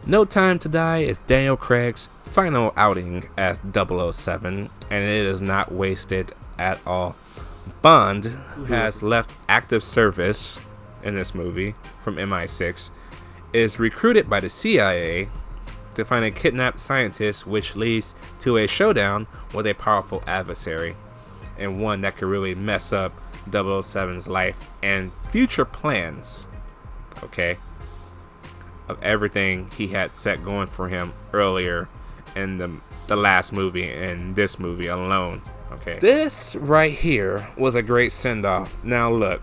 No Time to Die is Daniel Craig's final outing as 007, and it is not wasted at all. Bond, who has left active service in this movie from MI6, is recruited by the CIA to find a kidnapped scientist, which leads to a showdown with a powerful adversary, and one that could really mess up 007's life and future plans, okay, of everything he had set going for him earlier in the last movie and this movie alone. Okay, this right here was a great send-off. Now look,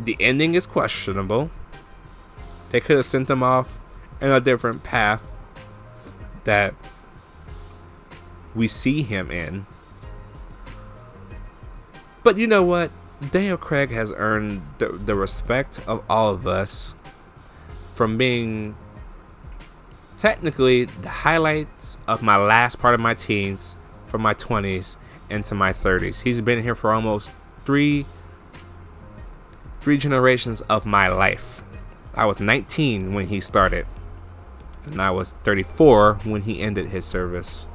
the ending is questionable. They could have sent him off in a different path that we see him in. But you know what? Daniel Craig has earned the respect of all of us from being technically the highlights of my last part of my teens, from my 20s into my 30s. He's been here for almost three generations of my life. I was 19 when he started, and I was 34 when he ended his service.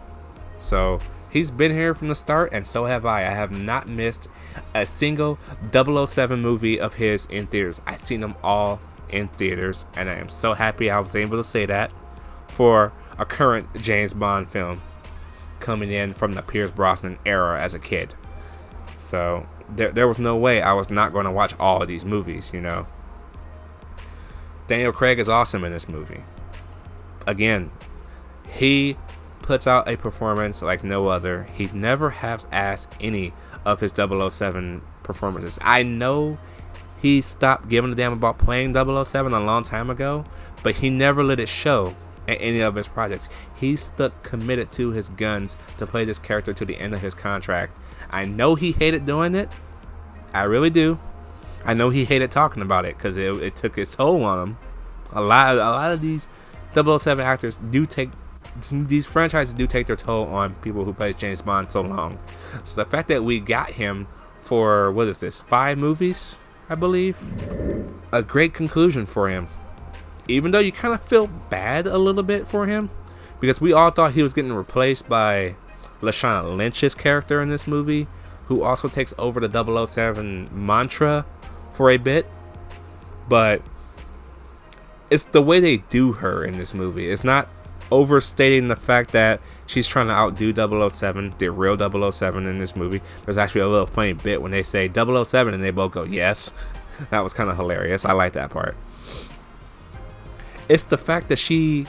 So he's been here from the start, and so have I. I have not missed a single 007 movie of his in theaters. I've seen them all in theaters, and I am so happy I was able to say that for a current James Bond film coming in from the Pierce Brosnan era as a kid. So there was no way I was not going to watch all of these movies, you know. Daniel Craig is awesome in this movie. Again, he puts out a performance like no other. He never half-assed any of his 007 performances. I know he stopped giving a damn about playing 007 a long time ago, but he never let it show in any of his projects. He stuck committed to his guns to play this character to the end of his contract. I know he hated doing it. I really do. I know he hated talking about it because it took its toll on him. A lot of these 007 actors do take, these franchises do take their toll on people who play James Bond so long. So the fact that we got him for, what is this, 5 movies, I believe, a great conclusion for him. Even though you kind of feel bad a little bit for him, because we all thought he was getting replaced by Lashana Lynch's character in this movie, who also takes over the 007 mantra for a bit. But it's the way they do her in this movie. It's not overstating the fact that she's trying to outdo 007, the real 007 in this movie. There's actually a little funny bit when they say 007 and they both go, yes. That was kind of hilarious. I like that part. It's the fact that she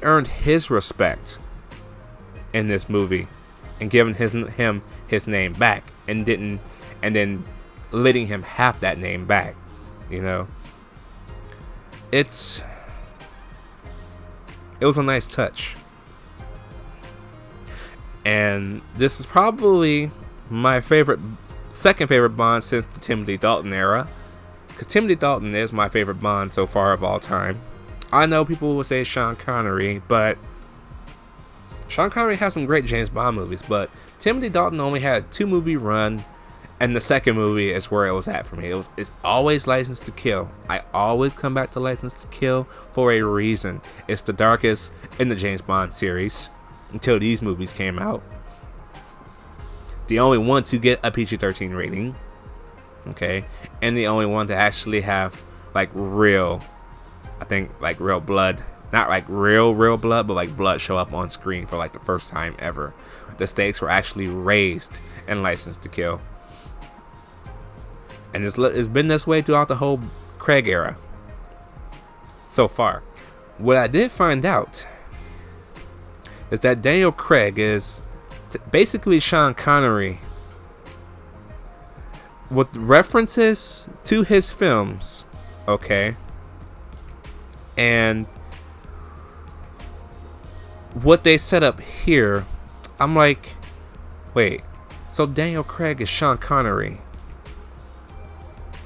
earned his respect in this movie and giving him his name back, and then letting him have that name back. You know, it was a nice touch. And this is probably my second favorite Bond since the Timothy Dalton era, because Timothy Dalton is my favorite Bond so far of all time. I know people will say Sean Connery, but Sean Connery has some great James Bond movies, but Timothy Dalton only had a 2-movie run, and the second movie is where it was at for me. It's always License to Kill. I always come back to License to Kill for a reason. It's the darkest in the James Bond series until these movies came out. The only one to get a PG-13 rating, okay, and the only one to actually have like real, I think like real blood. Not like real blood, but like blood show up on screen for like the first time ever. The stakes were actually raised in License to Kill. And it's been this way throughout the whole Craig era so far. What I did find out is that Daniel Craig is basically Sean Connery with references to his films, okay? And what they set up here, I'm like, wait, so Daniel Craig is Sean Connery.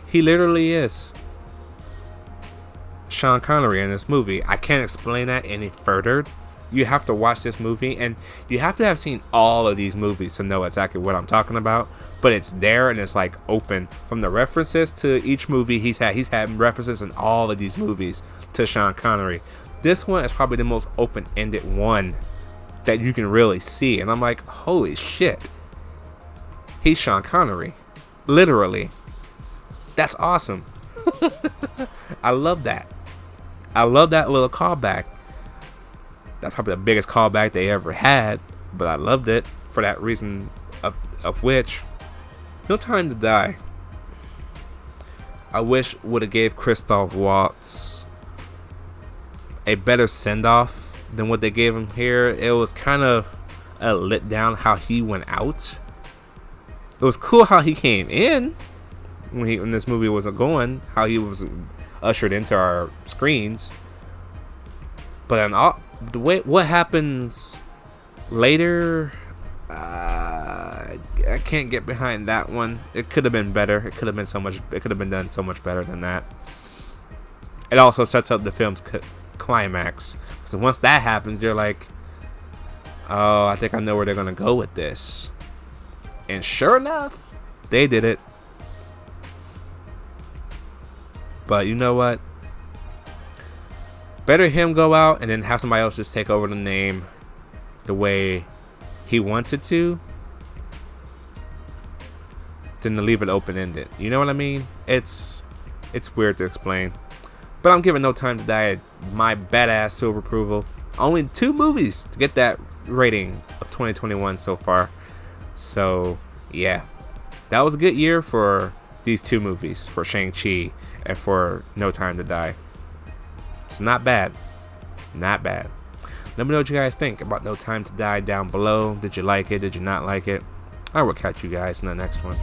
He literally is Sean Connery in this movie. I can't explain that any further You have to watch this movie, and you have to have seen all of these movies to know exactly what I'm talking about. But it's there, and it's like open from the references to each movie. He's had references in all of these movies to Sean Connery. This one is probably the most open-ended one that you can really see, and I'm like, holy shit, he's Sean Connery, literally. That's awesome. I love that. I love that little callback. That's probably the biggest callback they ever had, but I loved it for that reason of which. No Time to Die, I wish would have gave Christoph Waltz a better send-off than what they gave him here. It was kind of a let down how he went out. It was cool how he came in when this movie was going, how he was ushered into our screens. But in all, the way what happens later, I can't get behind that one. It could have been better. It could have been so much. It could have been done so much better than that. It also sets up the film's climax. So once that happens, you're like, oh, I think I know where they're gonna go with this. And sure enough, they did it. But you know what? Better him go out and then have somebody else just take over the name the way he wanted to, than to leave it open-ended. You know what I mean? It's weird to explain. But I'm giving No Time to Die my badass silver approval. Only 2 movies to get that rating of 2021 so far. So, yeah. That was a good year for these 2 movies, for Shang-Chi and for No Time to Die. So not bad. Not bad. Let me know what you guys think about No Time to Die down below. Did you like it? Did you not like it? I will catch you guys in the next one.